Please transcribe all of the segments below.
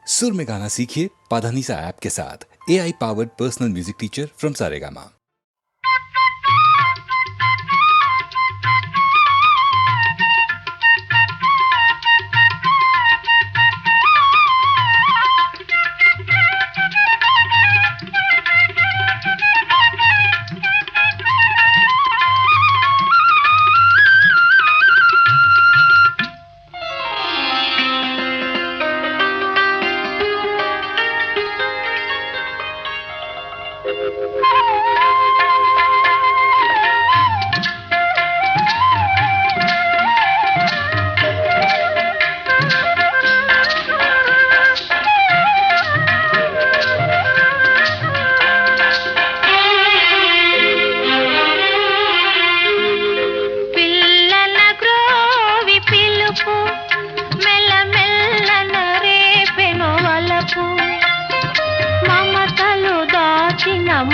सुर में गाना सीखिए पाधानीसा ऐप के साथ। AI powered personal music teacher from Saregama.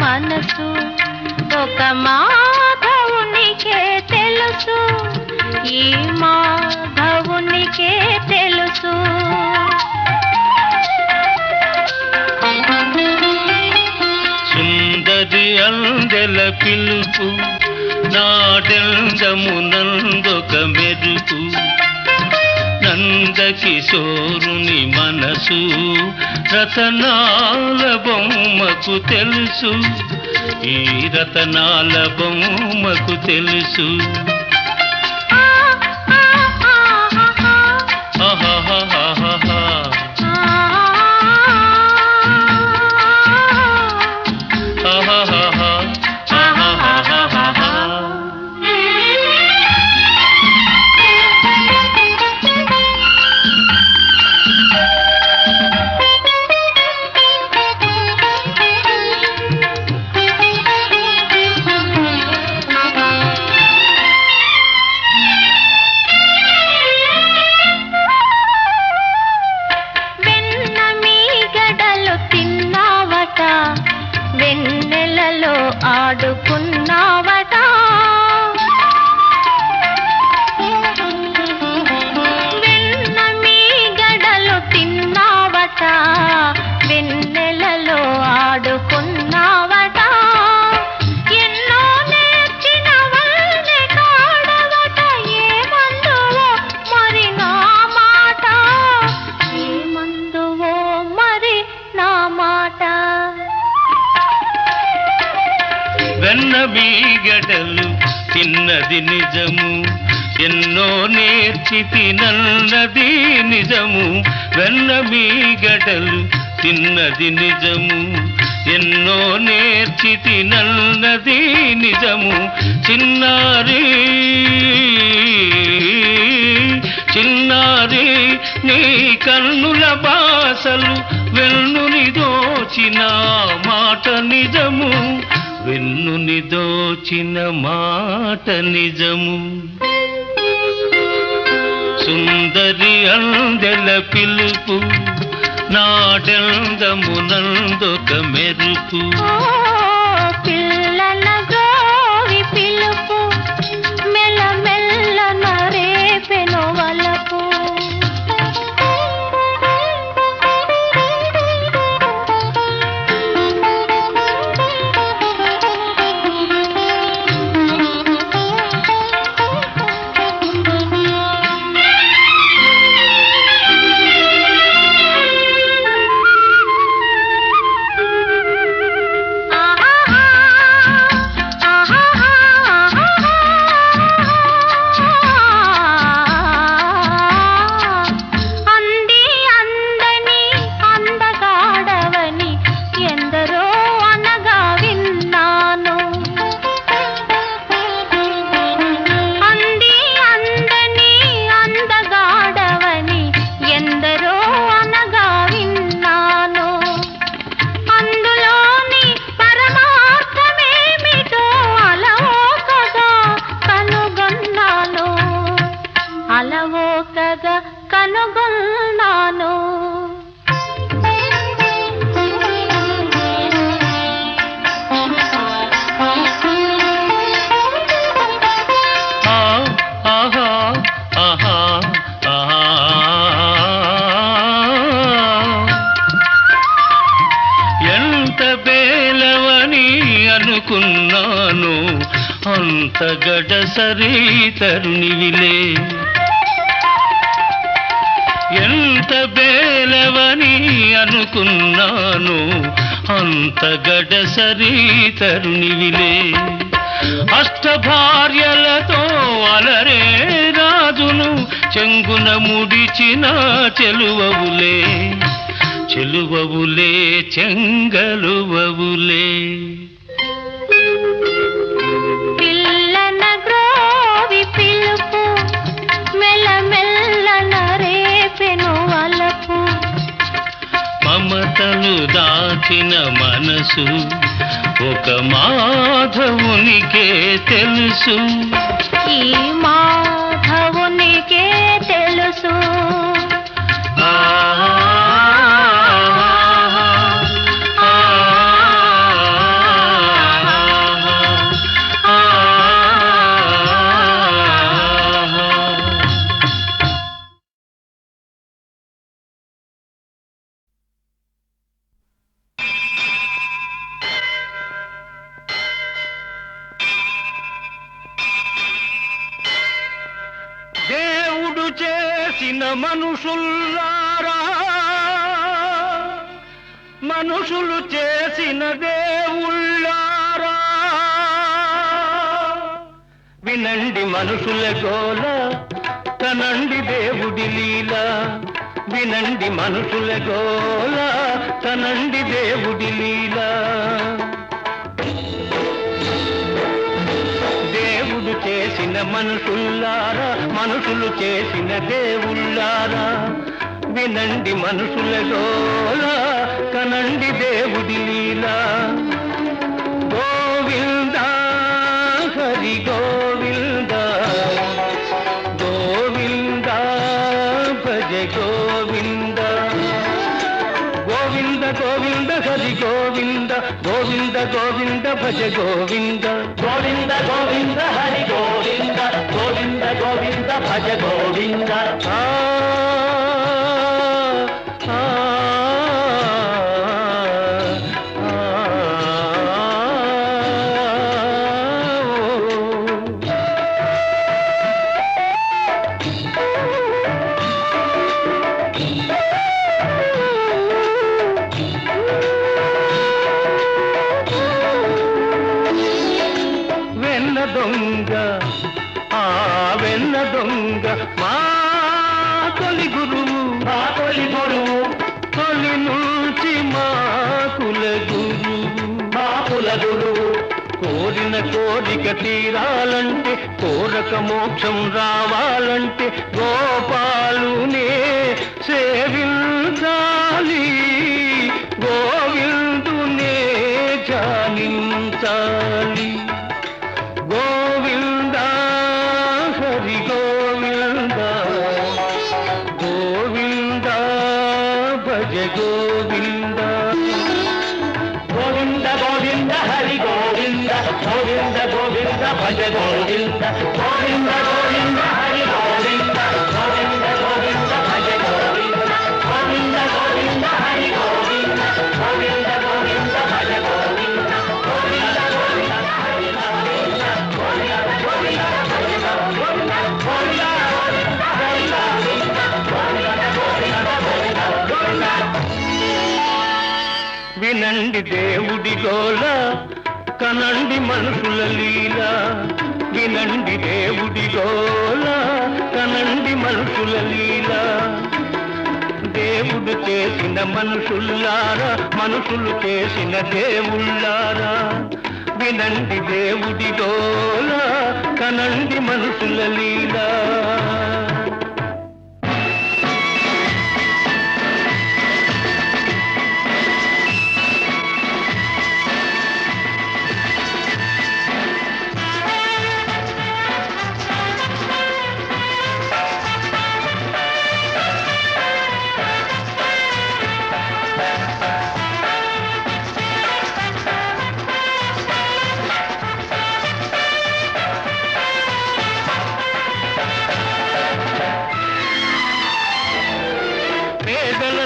మనసు ఒక మాధవునికే తెలుసు, ఈ మాధవునికే తెలుసు. సుందరి అందెల పిలుపు నాడెందమునందొక మెరుపు, నందకిశోరుని మనసు రతనాల బొమ్మకు తెలుసు, ఈ రతనాల బొమ్మకు తెలుసు. వెన్నెలలో ఆడుకున్నావట, వెన్న మీ గడలు తిన్నావట, వెన్నెలలో ఆడుకున్నావట, ఎన్నో నేర్చిన వల్లే కాడవట, ఏమందువో మరి నా మాట, ఏమందువో మరి నా మాట. వెన్న మీగడలు తిన్నది నిజము, ఎన్నో నేర్చి తినన్నది నిజము. వెన్న మీగడలు తిన్నది నిజము, ఎన్నో నేర్చి తినన్నది నిజము. చిన్నారి చిన్నారి నీ కన్నుల బాసలు వెన్నుని దోచిన మాట నిజము, వెన్నుని దోచిన మాట నిజము. సుందరి అందెల పిలుపు నాడెందమునందొక మెరుపు, పిల్లల గోవి పిలుపు మెల్లమెల్ల నరేపెను వలపు. అనుకున్నాను అంత గడసరి తరుణివిలే. ఎంత బేలవని అనుకున్నాను అంత గడసరి తరుణివిలే. అష్టభార్యలతో అలరే రాజును చెంగున ముడిచిన చెలువవులే, చెలువవులే చెంగలువవులే. పిల్లన గ్రోవి పిలుపు మెల్లమెల్లన రేపెను వలపు. మమతలు దాచిన మనసు ఒక మాధవునికే తెలుసు, ఈ మాధవునికే తెలుసు. దేవుడు చేసిన మనుషుల్లారా, మనుషులు చేసిన దేవుళ్ళారా, వినండి మనుషుల గోల, తనండి దేవుడి లీల. వినండి మనుషుల గోల, తనండి దేవుడి లీల. దేవుడు చేసిన మనుషుల్లారా, మనుషులు చేసిన దేవుళ్ళారా, వినండి మనుషుల గోల, కనండి దేవుడి లీల. గోవింద హరి గోవింద, గోవింద భజ గోవింద. గోవింద గోవింద హరి గోవింద, గోవింద గోవింద భజ గోవింద. గోవింద గోవింద హరి గోవింద, గోవింద గోవింద భజ గోవింద. దొంగ ఆ వెన్న దొంగ మా తొలి గురువు, మా తొలి గురువు, తొలి నుంచి మా కుల గురువు, మా కుల గురువు. కోరిన కోరిక తీరాలంటే, కోరక మోక్షం రావాలంటే గోపాలునే సేవించాలి, గోవిందునే జానించాలి. గోవింద హరి గోవింద, గోవింద భజ గోవింద. గోవింద గోవింద హరి గోవింద, గోవింద గోవింద భజ గోవింద. గోవింద గోవింద హరి గోవింద, గోవింద గోవింద భజ గోవింద. గోవింద గోవింద హరి గోవింద, గోవింద గోవింద భజ గోవింద. గోవింద గోవింద హరి గోవింద, వినండి దేవుడి గోల, కనండి మనుషుల లీల. వినండి దేవుడి గోల, కనండి మనుషుల లీల. దేవుడు చేసిన మనుషుల్లారా, మనుషులు చేసిన దేవుళ్ళారా, వినండి దేవుడి గోల, కనండి మనుషుల లీల.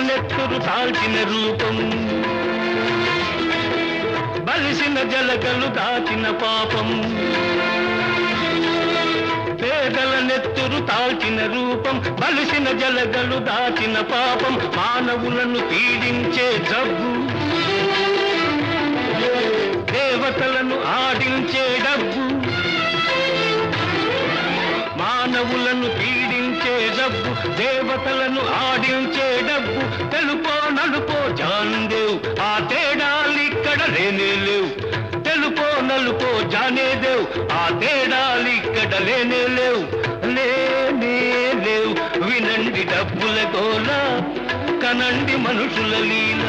నెత్తురు తాల్చిన రూపం, బలిసిన జలగలు దాచిన పాపం పేదల నెత్తురు తాల్చిన రూపం బలిసిన జలగలు దాచిన పాపం మానవులను పీడించే జబ్బు దేవతలను ఆడించే డబ్బు మానవులను పీడించే డబ్బు దేవతలను ఆడించే డబ్బు తెలుపో నలుపో జాందేవ్ ఆ తేడాలిక్కడ లేనే లేవు తెలుపో నలుపో జానేదేవ్ ఆ తేడాలిక్కడ లేనే లేవు లేనే లేవు వినండి డబ్బుల గోల కనండి మనుషుల లీల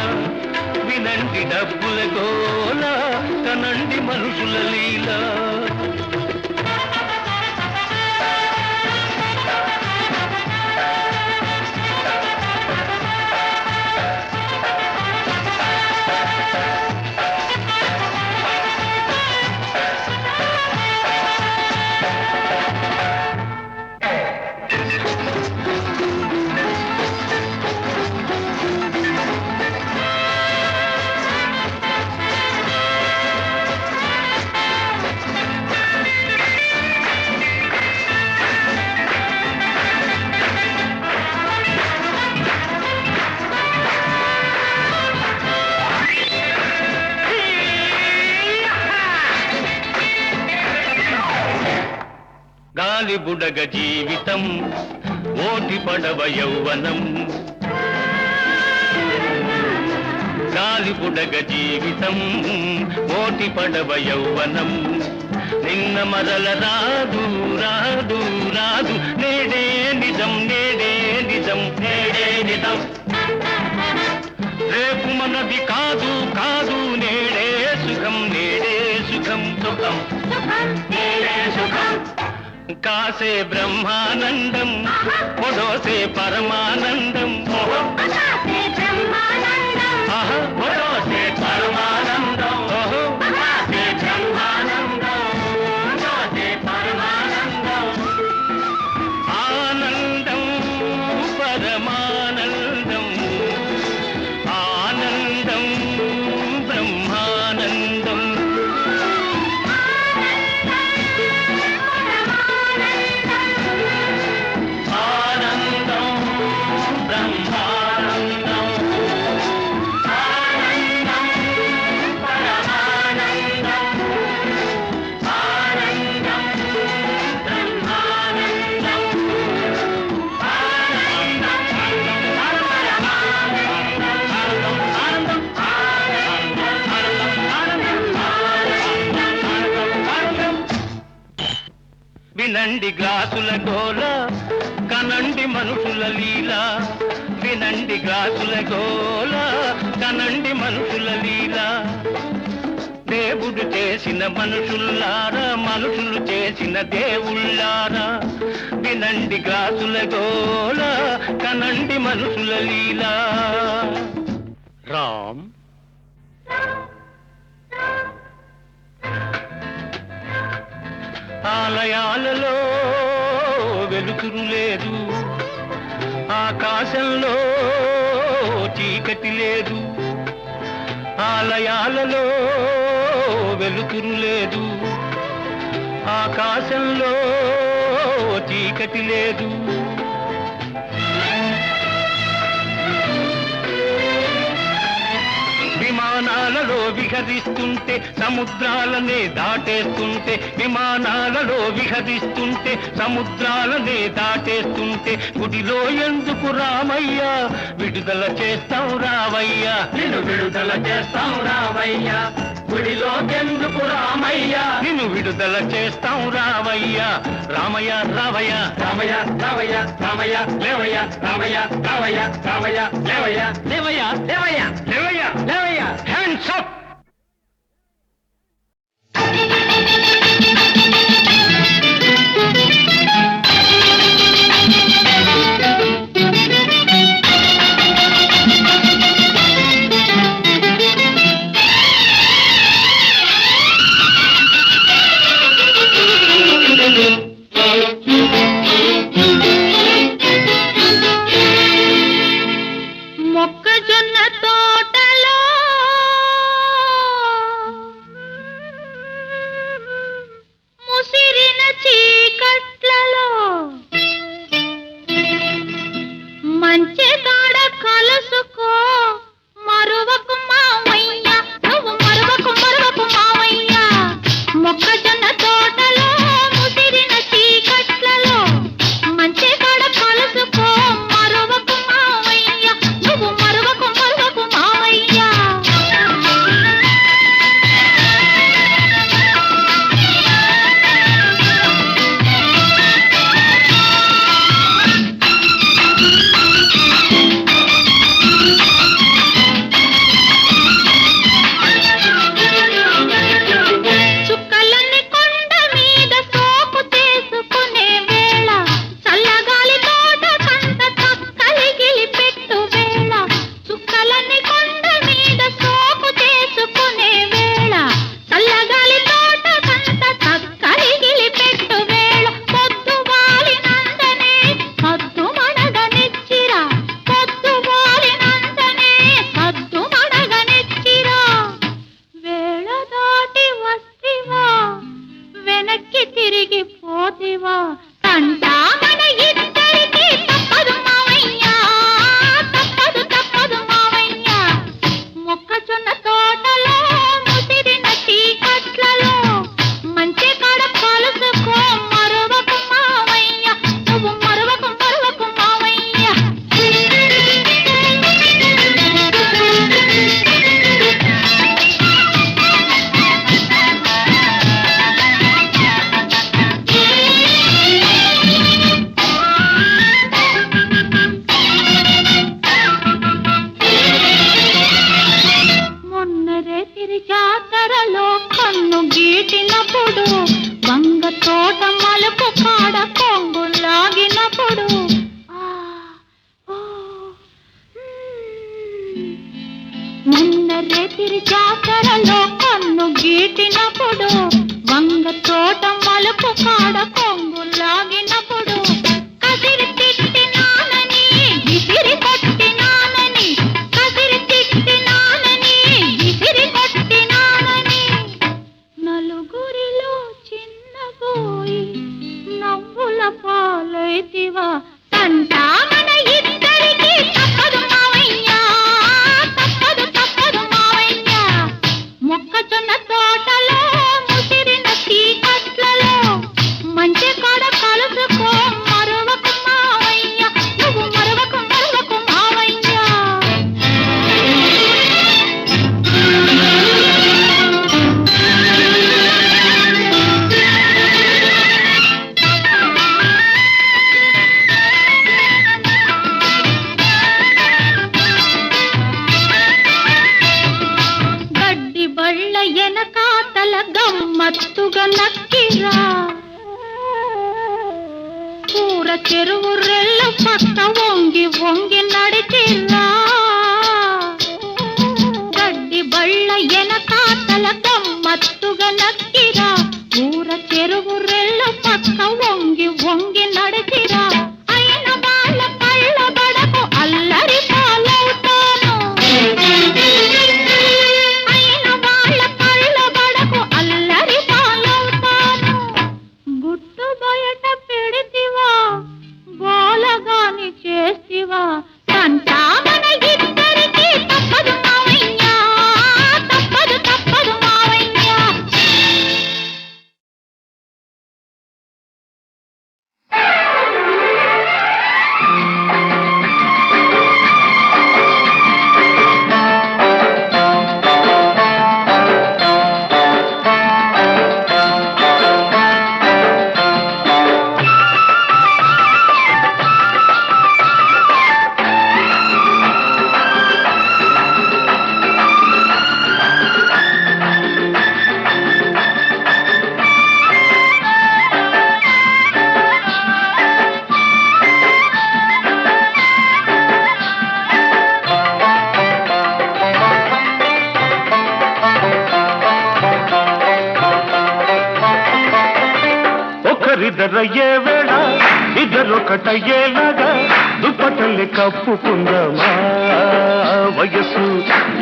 వినండి డబ్బుల గోల కనండి మనుషుల లీల గాలి బుడగ జీవితం ఓటి పడవ యౌవనం గాలి బుడగ జీవితం ఓటి పడవ యౌవనం నిన్న మరల రాదు రాదు రాదు నేడే నిజం నేడే నిజం నేడే నిజం రేపు మనది కాదు కాదు నేడే సుఖం నేడే సుఖం సుఖం నేడే సుఖం కాసే బ్రహ్మానందం పొడోసే పరమానందం పొడోసే పరమానందం పొడోసే బ్రహ్మానందం పొడోసే పరమానందం ఆనందం పరమానందం ఆనందం బ్రహ్మానందం వినండి గ్లాసుల గోల కనండి మనుషుల లీల వినండి గ్లాసుల గోల కనండి మనుషుల లీల దేవుడు చేసిన మనుషుల్లారా మనుషులు చేసిన దేవుళ్ళారా వినండి గ్లాసుల గోల కనండి మనుషుల లీల రామ్ ఆలయాలలో వెలుతురు లేదు ఆకాశంలో చీకటి లేదు ఆలయాలలో వెలుతురు లేదు ఆకాశంలో చీకటి లేదు విమానాలలో విహరిస్తుంటే సముద్రాలనే దాటేస్తుంటే విమానాలలో విహరిస్తుంటే సముద్రాలనే దాటేస్తుంటే గుడిలో ఎందుకు రామయ్యా విడుదల చేస్తాం రావయ్యా నిన్ను విడుదల చేస్తాం రావయ్యా గుడిలో ఎందుకు రామయ్యా నిన్ను విడుదల చేస్తాం రావయ్యా రామయ్య రావయ్య రామయ్య రావయ్య రామయ్య లేవయ్య రామయ్య రావయ్య రామయ్య లేవయ్య లేవయ్య లేవయ్య లేవయ్య లేవయ్య హ్యాండ్స్ అప్ మొక్కజొన్న తోటలో చల్లని కొండ మీద సోకు చేసుకునే వేళ చల్లగాలి తోట కంత చక్కలిగిలి పెట్టు వేళ పొద్దు వాలినందనే సద్దు మడగనిచ్చిరా పొద్దు వాలినందనే సద్దు మడగనిచ్చిరా వేళ దాటి వస్తివా వెనక్కి తిరిగి పోతివా కంటా మన ఇద్దరికి తప్పదు మావయ్య తప్పదు తప్పదు మావయ్య మొక్కజొన్న తోటలో ముసిరిన చీకట్లలో మంచి కాడ కలుసుకో మరవకు మావయ్య నువ్వు మరవకు మరవకు మావయ్య మొన్నరే తిరి జాతరలో కన్ను గీటినప్పుడు వంగ తోట మలుపు కాడ కొంగు లాగినప్పుడు మొన్నరే తిరి జాతరలో కన్ను గీటినప్పుడు వంగ తోట మలుపు కాడ కొంగు లాగినప్పుడు కసిరి తిట్టినానని విసిరి కొట్టినానని కసిరి తిట్టినానని విసిరి కొట్టినానని నలుగురిలో చిన్నబోయి నవ్వుల పాలైతివా తంటా మన ఇద్దరికి తప్పదు మావయ్య తప్పదు తప్పదు మావయ్య మొక్కజొన్న తోటలో ముసిరిన చీకట్లలో మంచి కాడ కలుసుకో మరవకు మావయ్య నువ్వు మరవకు మరవకు మావయ్య గడ్డి బళ్ళ ఎనకాతల గమ్మత్తుగా నక్కిరా కూర చెరువు రెల్ల పక్క వంగి వంగి నడిచిరా గడ్డి బళ్ళ ఎనకాతల గమ్మత్తుగా నక్కిరా కూర చెరువు రెల్ల పక్క వంగి వంగి నడిచిరా అయిన వాళ్ళ కళ్ళ బడకు అల్లరి పాలవుతాను అయిన వాళ్ళ కళ్ళ బడకు అల్లరి పాలవుతాను గుట్టు బయట పెడితివా గోలగాని చేస్తివా కంటా మన ఇద్దరికి తప్పదు మావయ్య తప్పదు తప్పదు మావయ్య ఒకరిద్దరయ్యే వేళ ఇద్దరొకటయ్యేలాగా దుప్పటల్లి కప్పుకుందామా వయస్సు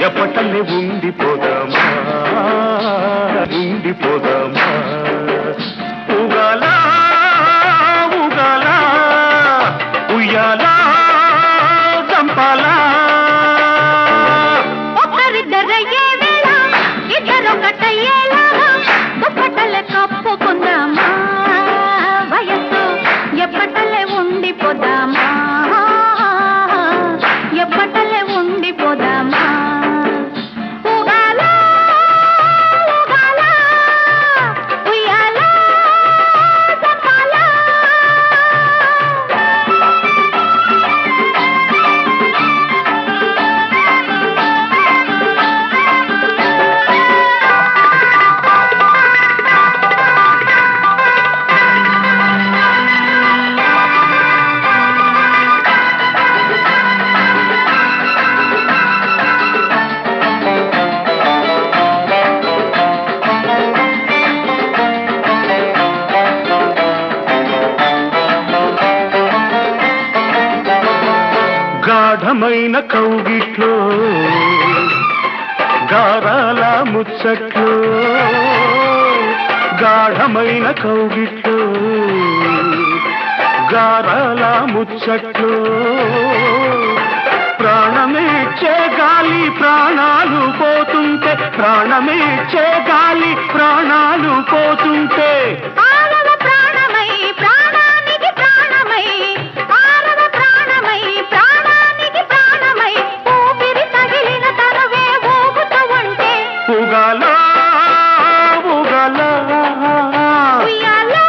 ఎప్పటల్లి ఉండిపోదామా ఉండిపోదామా ఉగాలా ఉగాలా ఉయ్యాలా చంపాలా ఒకరిద్దరయ్యే వేళ ఇద్దరొకటయ్యేలాగా దుప్పటలే కప్పుకుందామా వయస్సు ఎప్పటలే ఉండిపోదామా ఎప్పటలే ఉండిపోదామా ఉగాలా ఉగాలా ఉయ్యాలా గాఢమైన కౌగిట్లో గారాల ముచ్చట్లో గాఢమైన కౌగిట్లో గారాల ముచ్చట్లో ప్రాణమేచ్చే గాలి ప్రాణాలు పోతుంటే ప్రాణమేచ్చే గాలి ప్రాణాలు పోతుంటే ఆరవ ప్రాణమై ప్రాణానికి ప్రాణమై ఆరవ ప్రాణమై ప్రాణానికి ప్రాణమై ఊపిరి తగిలిన తనవే ఊగుతూ ఉంటే ఉగాలా ఉగాలా ఉయ్యాలో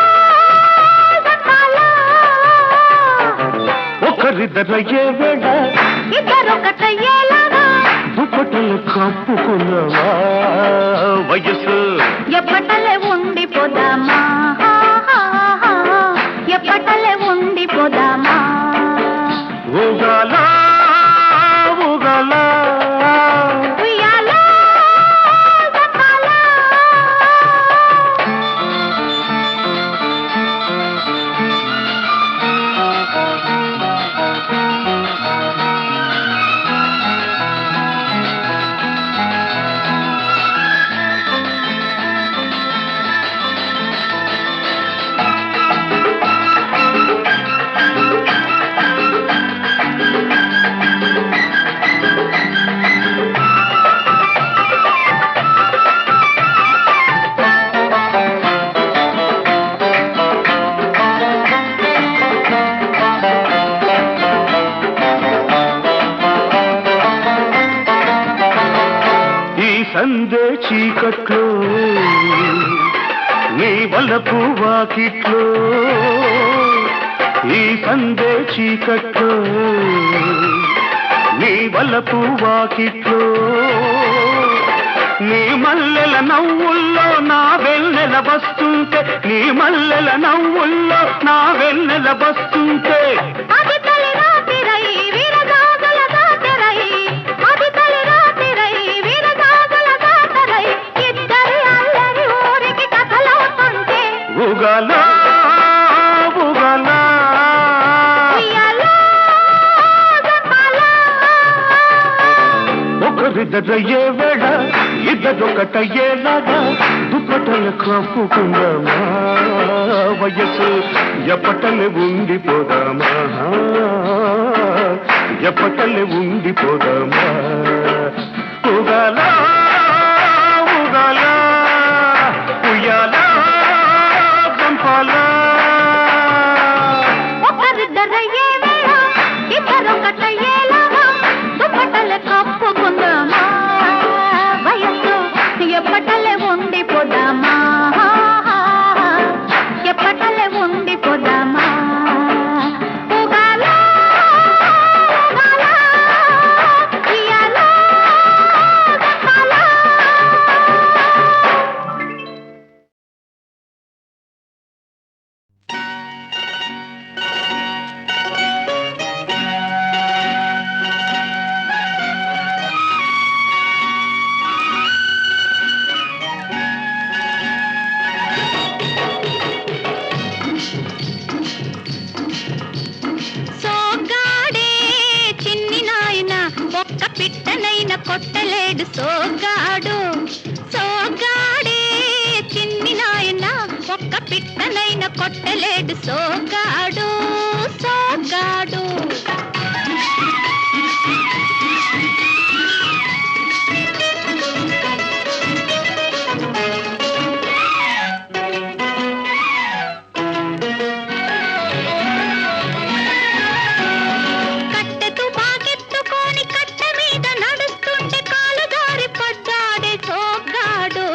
జపాలో ఒకరిద్దరయ్యే వేళ ఇద్దరొకటయ్యేలాగా దుప్పటలు కప్పుకున్నవా వయసు ఎప్పటలే ఉండిపోదామా ఎప్పటలే ఉండిపోదామా ఉగాలా ఉగాలా ఉయ్యాలో జపాలో ఈ సందే చీకట్లో నీ వలపు వాకిట్లో ఈ సందే చీకట్లో నీ వలపు వాకిట్లో నీ మల్లెల నవ్వుల్లో నా వెన్నెల వస్తుంటే నీ మల్లెల నవ్వుల్లో నా వెన్నెల వస్తుంటే అది తలి రాతిరై వీరగాజుల దాటరై అది తలి రాతిరై వీరగాజుల దాటరై ఇద్దరి అల్లరి ఊరికి కథలవుతుంటే ఉగాలా ఉగాలా ఉయ్యాలో జపాలో ఒకరిద్దరయ్యే వేళ ఇద్దరొకటయ్యేలాగా దుప్పటలు కప్పుకుందామా వయసు ఎప్పటలే ఉండిపోదామా ఎప్పటలే ఉండిపోదామా ఉగాలా ఉగాలా ఉయ్యాలా చంపాలా ఒకరిద్దరయ్యే వేళ ఇద్దరొకటయ్యేలాగా దుప్పటలే కప్పుకుందామా వయస్సు ఎప్పటలే ఉండిపోదామా ఎప్పటలే ఉండిపోదామా ఉగాలా ఉగాలా ఉయ్యాలో జపాలో సోగ్గాడే చిన్ని నాయన ఒక్క పిట్టనైన కొట్టలేడు సోగ్గాడు సోగ్గాడే చిన్ని నాయన ఒక్క పిట్టనైన కొట్టలేడు సోగ్గాడు సోగ్గాడు కట్టెతు బాగెత్తుకొని కట్ట మీద నడుస్తుంటే కాలు దారి పడ్డాడే సోగ్గాడు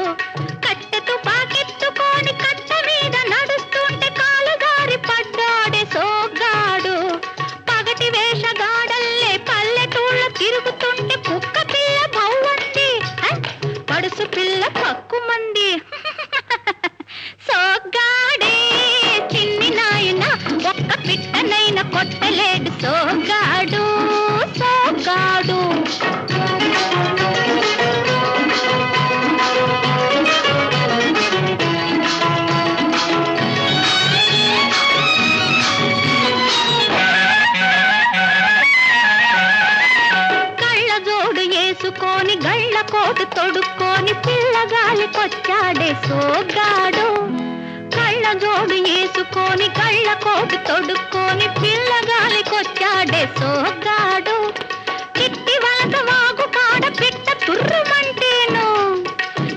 కట్టెతు బాగెత్తుకొని కట్ట మీద నడుస్తుంటే కాలు దారి పడ్డాడే సోగ్గాడు పగటి వేషగాడల్లే పల్లెటూళ్ళ వేసుకొని గళ్ళ కోటు తొడుక్కొని పిల్లగాలికొచ్చాడే సోగ్గాడు కళ్ళ జోడు వేసుకొని గళ్ళ కోటు తొడుక్కొని పిల్లగాలికొచ్చాడే సోగ్గాడు చిట్టి వలస వాగు కాడ పిట్ట తుర్రుమంటేను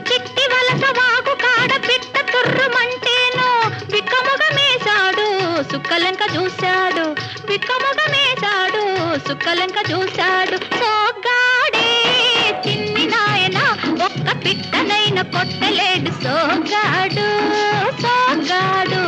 చిట్టి వలస వాగు కాడ పిట్ట తుర్రుమంటేను విక్కముగమేశాడు సుక్కలంక చూశాడు విక్కముగమేశాడు సుక్కలంక చూశాడు సోగ్గాడే చిన్ని నాయన ఒక్క పిట్టనైన కొట్టలేడు సోగ్గాడు సోగ్గాడు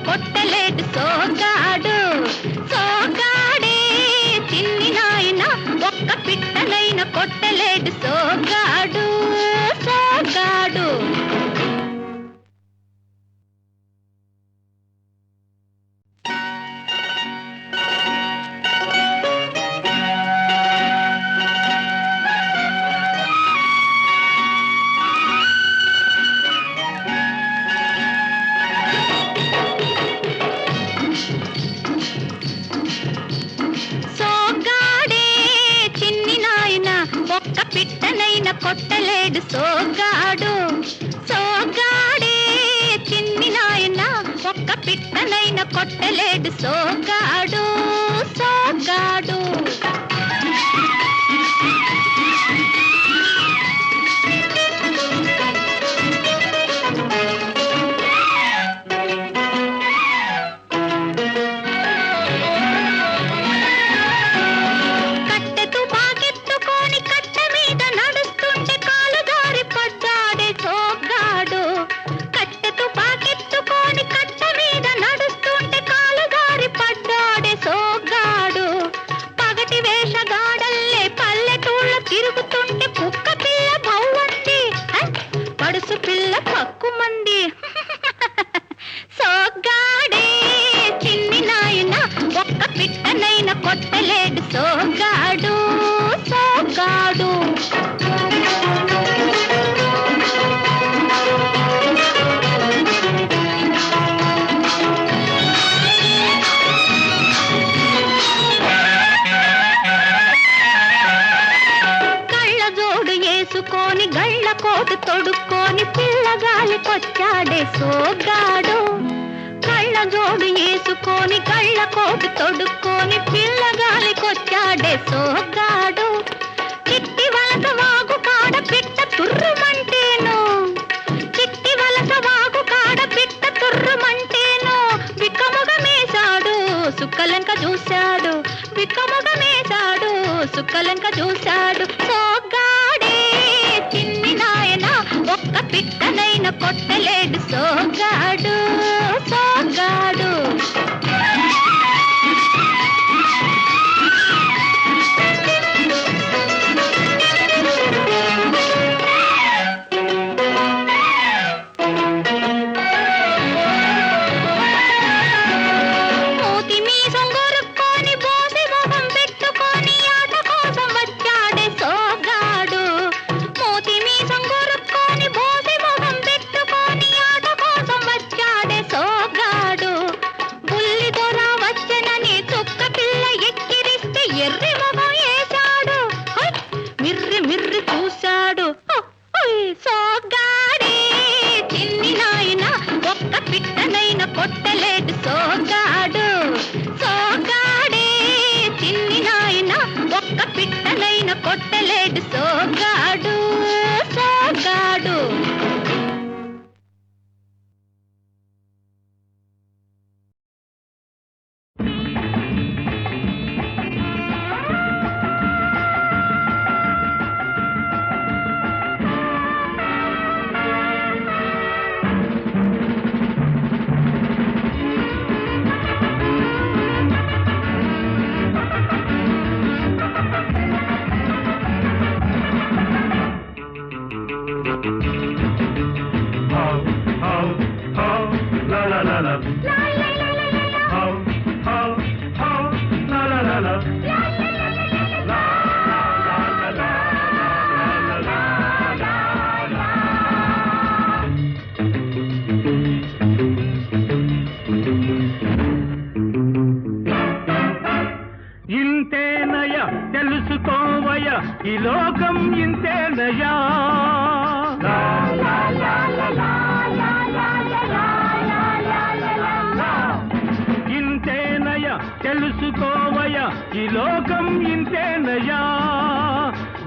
కొట్టలేడు సోగ్గాడు సోగ్గాడే చిన్ని నాయన ఒక్క పిట్టనైన కొట్టలేడు సోగ్గాడు సోగ్గాడు ఒక్క పిట్టనైన కొట్టలేడు సోగ్గాడు సోగ్గాడే చిన్ని నాయన ఒక్క పిట్టనైన కొట్టలేడు సోగ్గాడు సోగ్గాడు తిరుగుతుంటే కుక్క పిల్ల భవ్వండి పడుసు పిల్ల పక్కుమంది సోగ్గాడే చిన్ని నాయన ఒక్క పిట్టనైన కొట్టలేడు సోగ్గాడు సోగ్గాడు వేసుకొని గళ్ళ కోటు తొడుక్కొని పిల్లగాలికొచ్చాడే సోగ్గాడు కళ్ళ జోడు వేసుకొని గళ్ళ కోటు తొడుక్కొని పిల్లగాలికొచ్చాడే సోగ్గాడు చిట్టి వలస వాగు కాడ పిట్ట తుర్రుమంటేను చిట్టి వలస వాగు కాడ పిట్ట తుర్రుమంటేను విక్కముగమేశాడు సుక్కలంక చూశాడు విక్కముగమేశాడు సుక్కలంక చూశాడు సోగ్గాడే చిన్ని నాయన ఒక్క పిట్టనైన కొట్టలేడు సోగ్గాడు సోగ్గాడు How, how, how, la la la la. How, how, how, la la la la. ఇంతేనయ తెలుసుకోవయ ఈ లోకం ఇంతేనయా ఇంతేనయ తెలుసుకోవయ ఈ లోకం ఇంతేనయా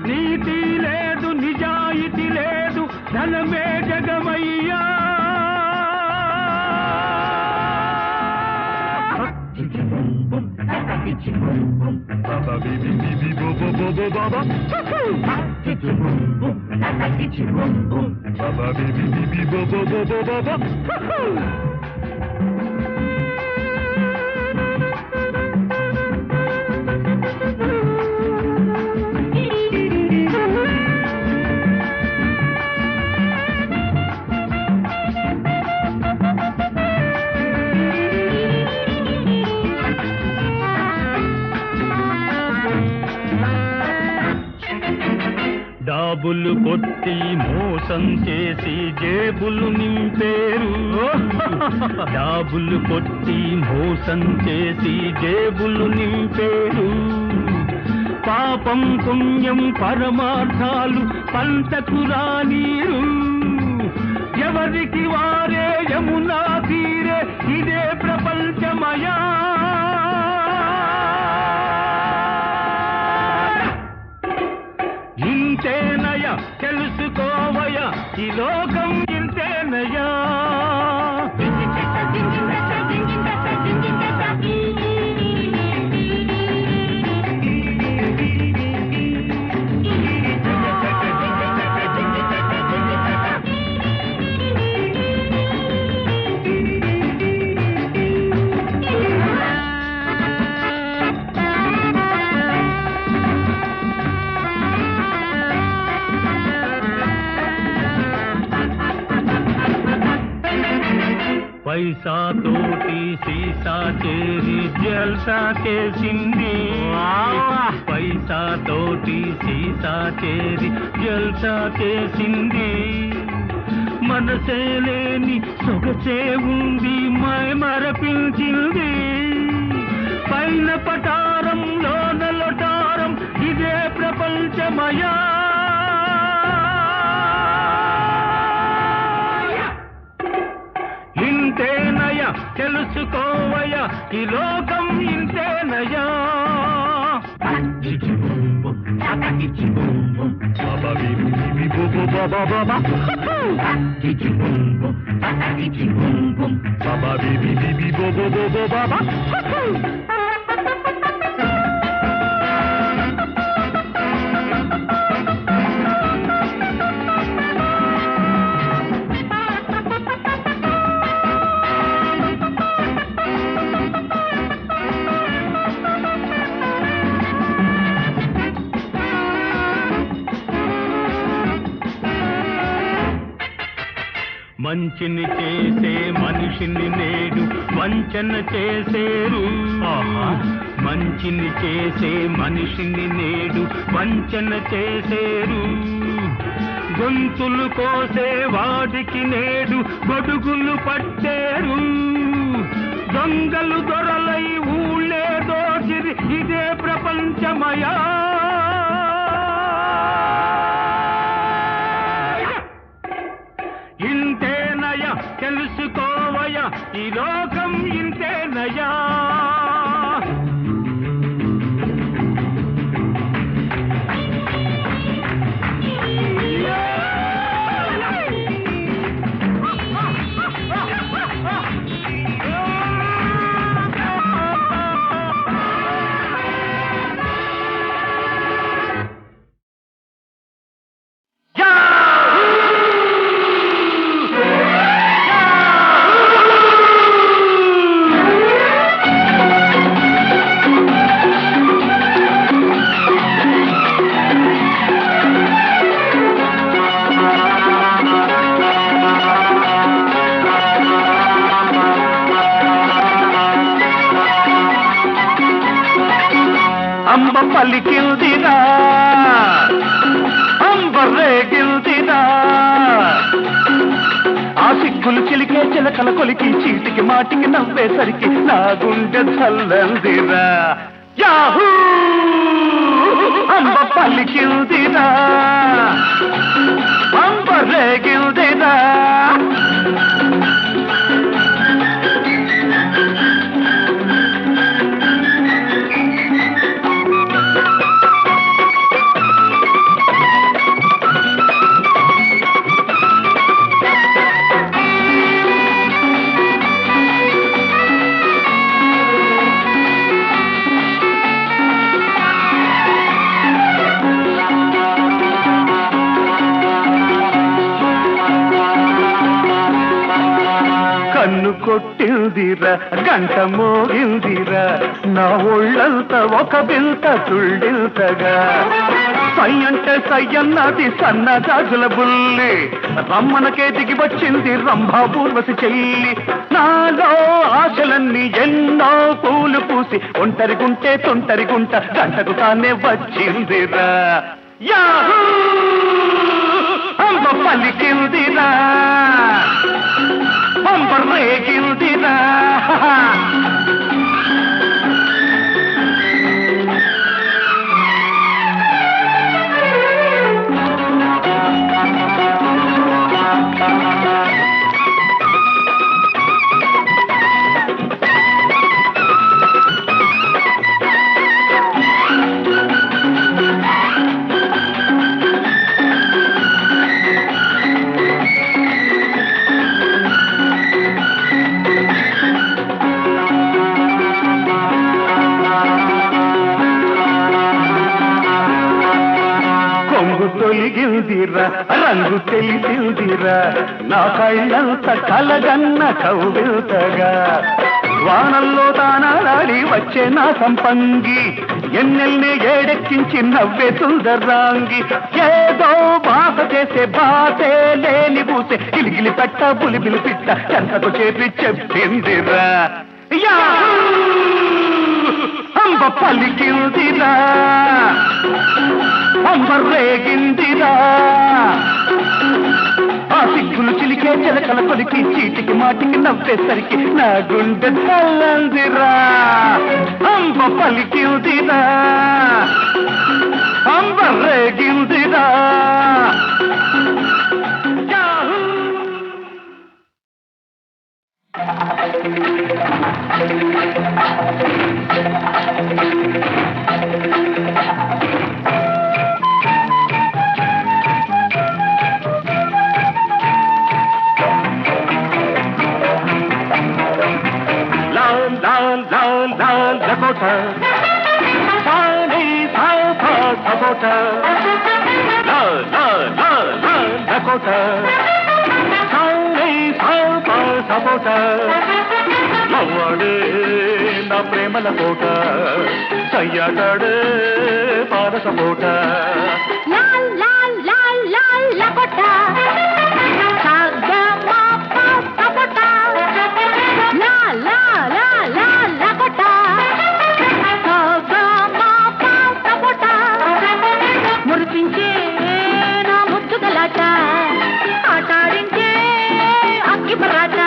నీతి లేదు నిజాయితీ లేదు ధనమే జగమయ్యా Baba bibi bibi bo bo bo bo baba. Baba bibi bibi bo bo bo bo baba. డాబులు కొట్టి మోసం చేసి జేబులు నింపేరు డాబులు కొట్టి మోసం చేసి జేబులు నింపేరు పాపం పుణ్యం పరమార్థాలు పంటకు రానీరు ఎవరికి వారే యమునా తీరే ఇదే ప్రపంచమయా ఇంతేనయ తెలుసుకోవయ ఈ లోకం ఇంతేనయా పైసా తోటి సీసా చేరి జల్సా చేసింది పైసా తోటి సీసా చేరి జల్సా చేసింది మనసే లేని సొగసే ఉంది మై మరపించింది పైన పటారం లోన లొటారం ఇదే ప్రపంచమయా ఇంతేనయ తెలుసుకోవయ ఈ లోకం ఇంతేనయా బాబా బిబి బిబి బో బో బాబా బాబా బాబా బిబి బిబి బో బో బో బో బాబా మంచిని చేసే మనిషిని నేడు వంచన చేసేరు మంచిని చేసే మనిషిని నేడు వంచన చేసేరు గొంతులు కోసే వాడికి నేడు గొడుగులు పట్టేరు దొంగలు దొరలై ఊళ్ళే దోచిరి ఇదే ప్రపంచమయా ఇంతేనయ తెలుసుకోవయ ఈ లోకం ఇంతేనయా పలికిందిరా అంబరేగిల్దిరా ఆ సిగ్గులు చిలికే చిలకల కొలికి చీటికి మాటికి నవ్వేసరికి నా గుండె చల్లందిరా యాహూ అంబ పలికిందిరా అంబరేగిల్దిరా కన్ను కొట్టిందిరా గంట మోగిందిరా నా ఒళ్ళంతా ఒక బిల్త తుళ్ళిల్తగా సై అంటే సై అన్నది సన్న జాజుల బుల్లి రమ్మనకే దిగి వచ్చింది రంభా పూర్వసి చెల్లి నాలో ఆశలన్నీ ఎన్నో పూలు పూసి ఒంటరిగుంటే తొంటరిగుంట గంటకు తానే వచ్చిందిరా యాహూ అంబ పలికిందిరా అంబరేగిల్దిరా తొలిగిందిరా రంగు తెలిసిందిరా నా కళ్ళంత కలగన్న కౌగిల్తగా వానల్లో దానాలాడి వచ్చే నా సంపంగి ఎన్నెల్ని ఏడెక్కించి నవ్వే సుందరాంగి ఏదో బాస చేసే బాసే లేని పూసే గిలిగిలి పెట్ట బులిబిలి పిట్ట ఎంతకు చేపి చెప్పిందిరా అంబ పలికిందిరా అంబరేగిందిరా ఆ సిగ్గులు చిలికే చిలకల కొలికి చీటికి మాటికి నవ్వేసరికి నా గుండె చల్లందిరా అంబ పలికిందిరా అంబరేగిందిరా Dakota, Sunny South Dakota, Dakota, Sunny South Dakota, Lawade na premala kota, Sayadade para sapota. La la la la Lakota, Sagama pa sapota. La la la la Lakota. మురిపించే నా ముద్దు గలాట ఆటాడించే అక్కి పరాట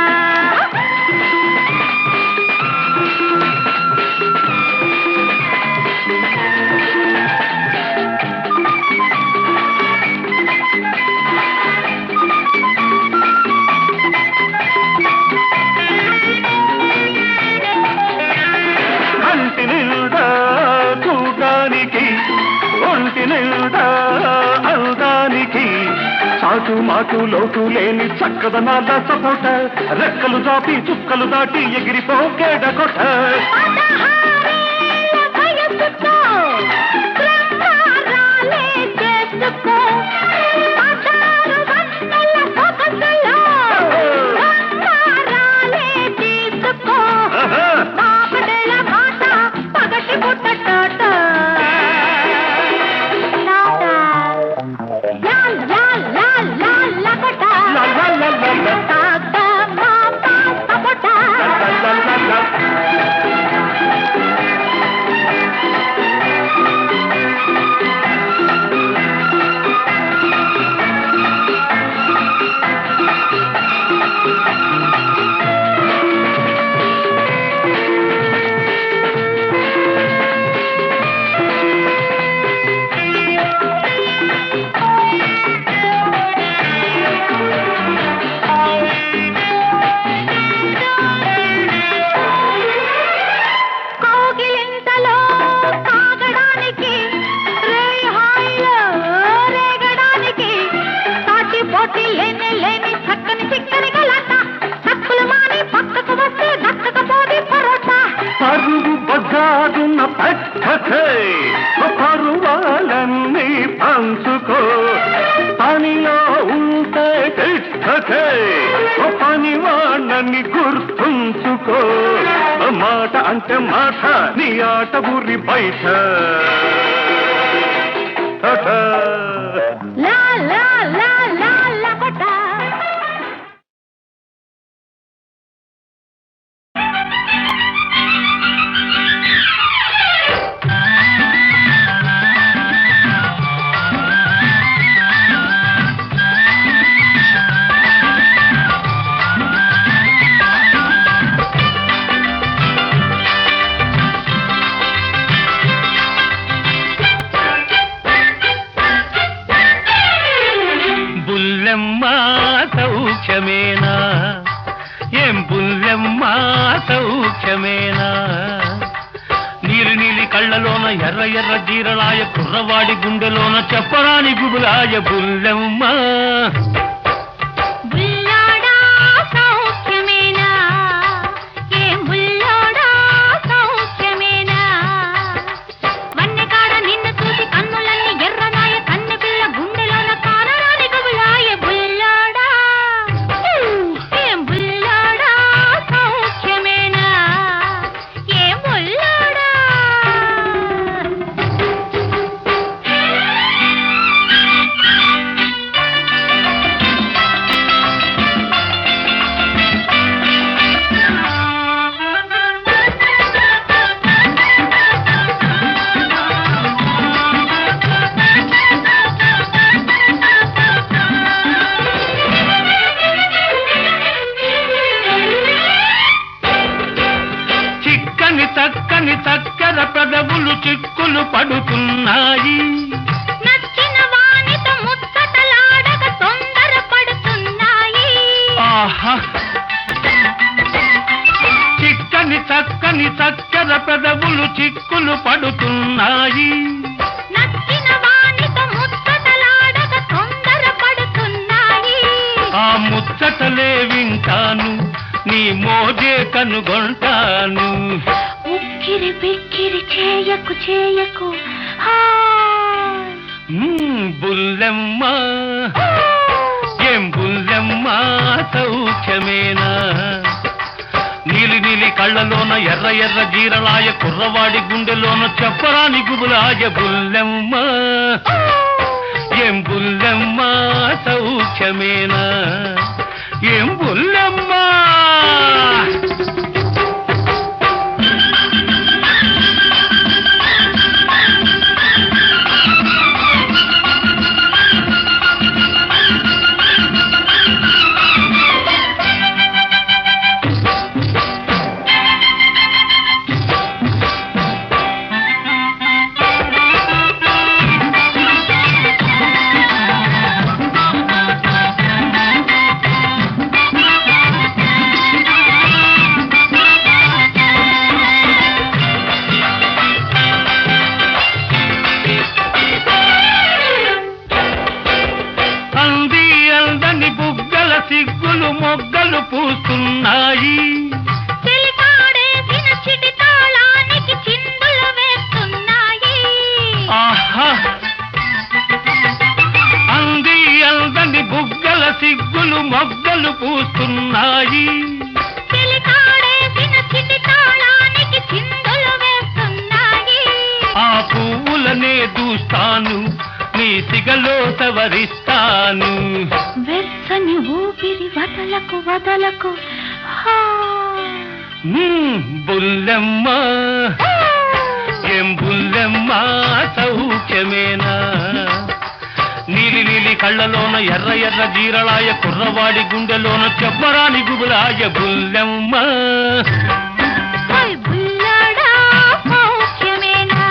కంటి నిల్దా చూడడానికి ఒంటి నిల్దా అందానికి చాటు మాటు లోటు లేని చక్కదనాల సపోట రెక్కలు దాపి చుక్కలు దాటి ఎగిరిపోకే డకొట పోటీ లేని లేని చక్కని చిక్కని గలాట తక్కులు మాని పక్కకు వస్తే దక్కకపోతే పరోటా పరుగు బజారున పెట్టకే పరువాలన్నీ పంచుకో పనిలో ఉంటే తిట్టకే పనివాణ్ణని గుర్తుంచుకో మాట అంటే మాట నీ ఆట ఊరి బయట లా లా లా లా లపటా బుల్లెమ్మా సౌఖ్యమేనా ఏం బుల్లెమ్మా సౌఖ్యమేనా నీలి నీలి కళ్ళలోన ఎర్ర ఎర్ర జీరలాయ కుర్రవాడి గుండెలోన చెప్పరాని గుబులాయ బుల్లెమ్మా బుల్లోడా సౌఖ్యమేనా ఏం బుల్లోడా సౌఖ్యమేనా వన్నెకాడ నిన్ను చూసి కన్నులన్నీ ఎర్రనాయ కన్నె పిల్ల గుండెలోన కానరాని గుబులాయ బుల్లోడా ఏం బుల్లోడా సౌఖ్యమేనా ఏం బుల్లోడా చిక్కని చక్కని చక్కెర పెదవులు చిక్కులు పడుతున్నాయి నచ్చిన వానితో ముచ్చటలాడక తొందర పడుతున్నాయి ఆహా చిక్కని చక్కని చక్కెర పెదవులు చిక్కులు పడుతున్నాయి నచ్చిన వానితో ముచ్చటలాడక తొందర పడుతున్నాయి ఆ ముచ్చటలే వింటాను నీ మోజే కనుగొంటాను ఉక్కిరి బిక్కిరి చేయకు చేయకు బుల్లెమ్మా ఏం బుల్లెమ్మా సౌఖ్యమేనా నీలి నీలి కళ్ళలోన ఎర్ర ఎర్ర జీరలాయ కుర్రవాడి గుండెలోన చెప్పరాని గుబులాయ బుల్లెమ్మా ఏం బుల్లెమ్మా సౌఖ్యమేనా ఏం బుల్లెమ్మా సిగ్గులు మొగ్గలు పూస్తున్నాయి చిలికాడేసిన చిటి తాళానికి చిందులు వేస్తున్నాయి ఆహా అంది అందని బుగ్గల సిగ్గులు మొగ్గలు పూస్తున్నాయి చిలికాడేసిన చిటి తాళానికి చిందులు వేస్తున్నాయి ఆ పువ్వులనే దూస్తాను నీ సిగలో సవరిస్తాను వెచ్చని ఊపిరి వదలకు వదలకు బుల్లెమ్మ ఏం బుల్లెమ్మ సౌఖ్యమేనా నీలి నీలి కళ్ళలోన ఎర్ర ఎర్ర జీరలాయ కుర్రవాడి గుండెలోన చెప్పరాని గుబులాయ బుల్లెమ్మ బుల్లడా సౌఖ్యమేనా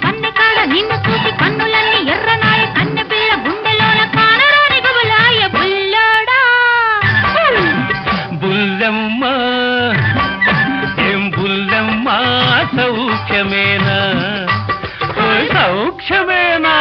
కన్నెకాడ నిన్ను చూసి కన్నులన్నీ ఎర్రనాయ కన్నె పిల్ల గుండెలోన కానరాని గుబులాయ బుల్లడా బుల్లెమ్మ ఏం బుల్లెమ్మ సౌఖ్యమేనా సౌఖ్యమేనా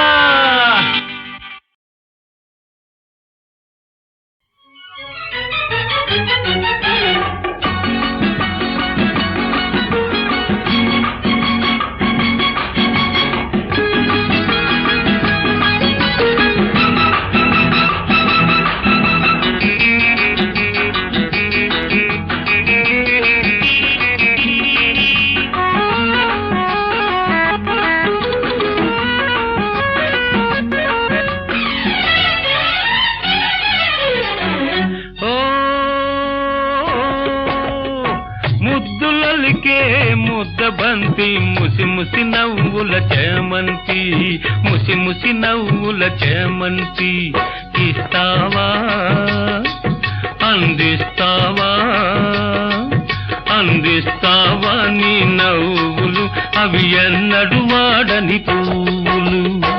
బంతి ముసి ముసి నవ్వుల చేమంతి ముసి ముసి నవ్వుల చేమంతి ఇస్తావా అందిస్తావా అందిస్తావా నీ నవ్వులు అవి ఎన్నడు వాడని పువ్వులు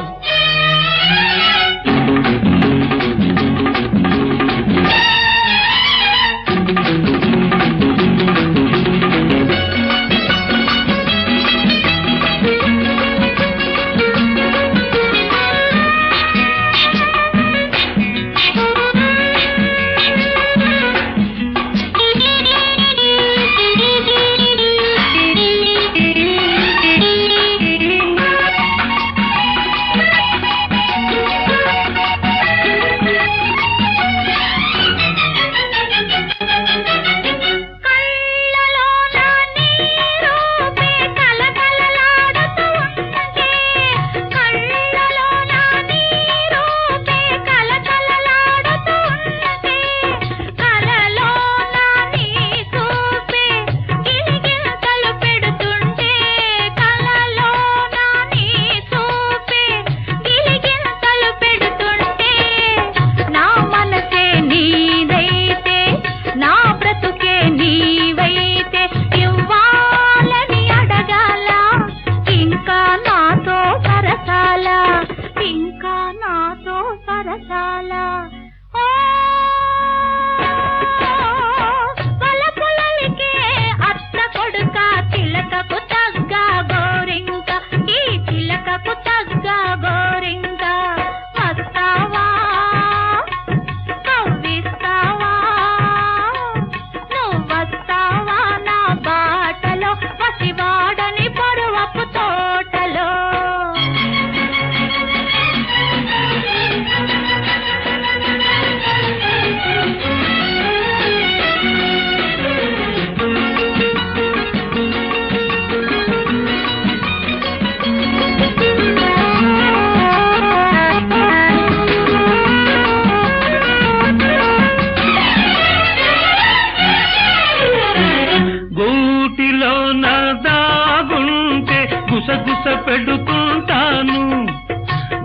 గుసగుస పెడుతుంటాను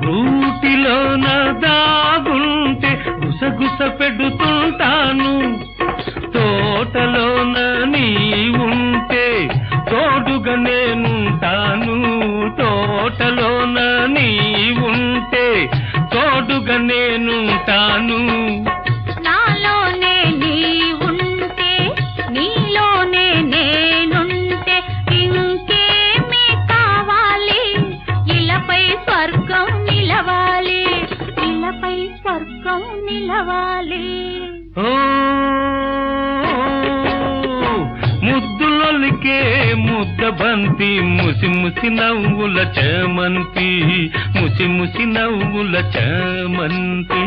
గూటిలోన దాగుంటే గుసగుస పెడుతుంటాను తోటలోన నీ ఉంటే తోడుగా నేనుంటాను తోటలోన నీ ఉంటే తోడుగా నేనుంటాను నాలోనే నీ ఉంటే నీలోనే నేనుంటే ఇంకేమి కావాలి ఇలపై స్వర్గం నిలవాలి ఇలపై స్వర్గం నిలవాలి ముద్దులొలికే ముద్ద బంతి ముసి ముసి నవ్వుల చేమంతి ముసి ముసి నవ్వుల చేమంతి